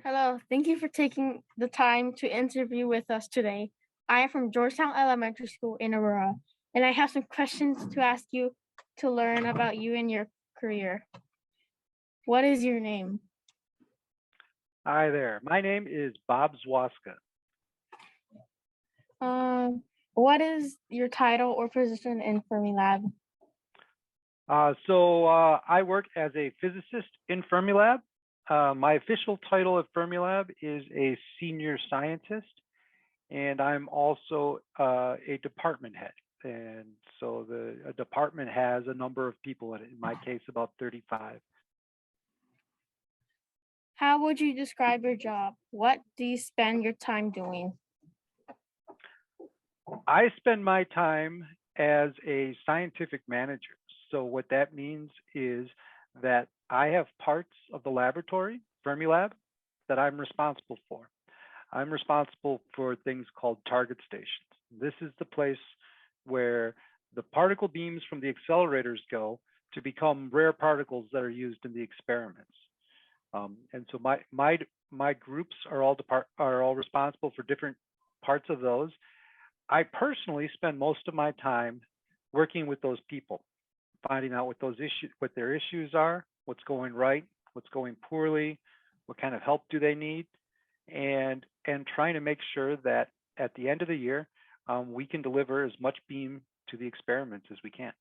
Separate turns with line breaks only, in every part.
Hello, thank you for taking the time to interview with us today. I am from Georgetown Elementary School in Aurora, and I have some questions to ask you to learn about you and your career. What is your name?
Hi there. My name is Bob Zwaska.
What is your title or position in Fermilab?
I work as a physicist in Fermilab. My official title at Fermilab is a senior scientist, and I'm also a department head. And so the department has a number of people in it. In my case, about 35.
How would you describe your job? What do you spend your time doing?
I spend my time as a scientific manager. So what that means is that I have parts of the laboratory, Fermilab, that I'm responsible for. I'm responsible for things called target stations. This is the place where the particle beams from the accelerators go to become rare particles that are used in the experiments. And so my groups are all responsible for different parts of those. I personally spend most of my time working with those people, finding out what their issues are, what's going right, what's going poorly, what kind of help do they need, and trying to make sure that at the end of the year, we can deliver as much beam to the experiments as we can.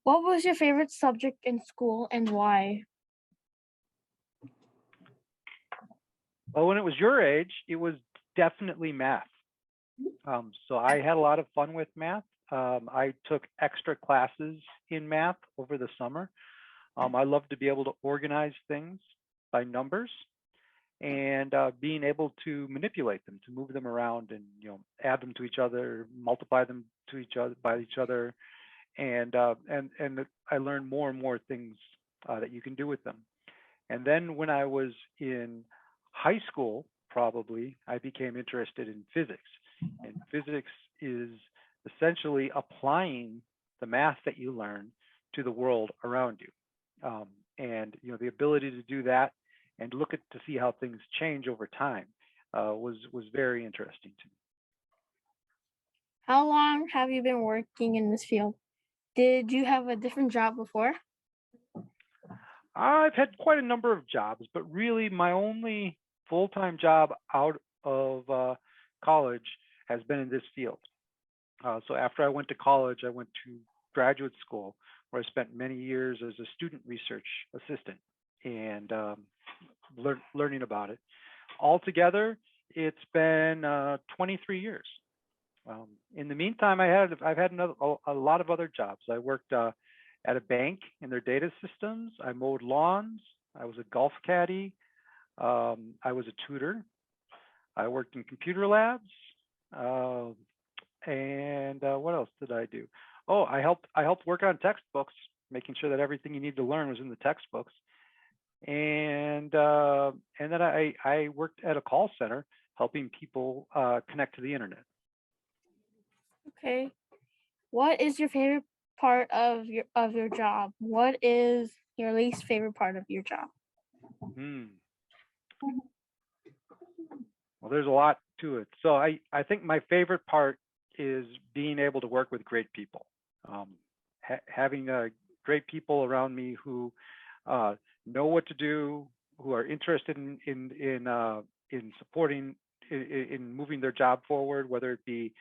What was your favorite subject in school and why?
Well, when it was your age, it was definitely math. So I had a lot of fun with math. I took extra classes in math over the summer. I love to be able to organize things by numbers and being able to manipulate them, to move them around and add them to each other, multiply them to each other by each other, and I learned more and more things that you can do with them. And then when I was in high school, probably I became interested in physics. And physics is essentially applying the math that you learn to the world around you. And the ability to do that and to see how things change over time was very interesting to me.
How long have you been working in this field? Did you have a different job before?
I've had quite a number of jobs, but really my only full-time job out of college has been in this field. So after I went to college, I went to graduate school where I spent many years as a student research assistant and learning about it. Altogether, it's been 23 years. In the meantime, I've had a lot of other jobs. I worked at a bank in their data systems. I mowed lawns. I was a golf caddy. I was a tutor. I worked in computer labs. Uh, and what else did I do? Oh, I helped work on textbooks, making sure that everything you need to learn was in the textbooks. And then I worked at a call center helping people connect to the internet.
Okay. What is your favorite part of your job? What is your least favorite part of your job?
Hmm. Well, there's a lot to it. So I think my favorite part is being able to work with great people, um, having great people around me who uh, know what to do, who are interested in supporting in moving their job forward, whether it be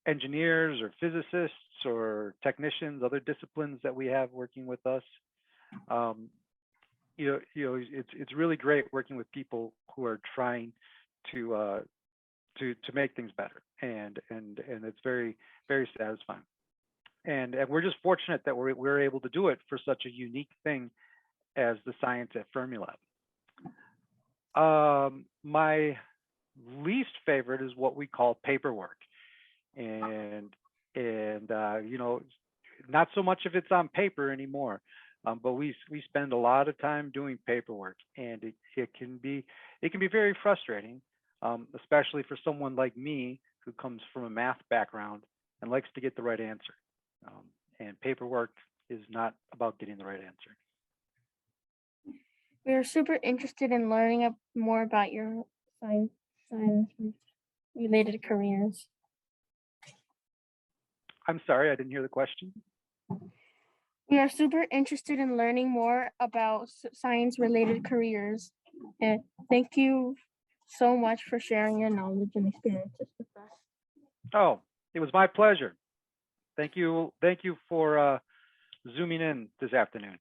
engineers or physicists or technicians, other disciplines that we have working with us. Um, it's really great working with people who are trying to to make things better, and it's very satisfying. And we're just fortunate that we're able to do it for such a unique thing as the science at Fermilab. My least favorite is what we call paperwork, and and not so much if it's on paper anymore. But we spend a lot of time doing paperwork, and it can be very frustrating, especially for someone like me who comes from a math background and likes to get the right answer. And paperwork is not about getting the right answer.
We are super interested in learning more about your science related careers.
I'm sorry, I didn't hear the question.
We are super interested in learning more about science related careers. And thank you so much for sharing your knowledge and experiences with us.
Oh, it was my pleasure. Thank you. Thank you for zooming in this afternoon.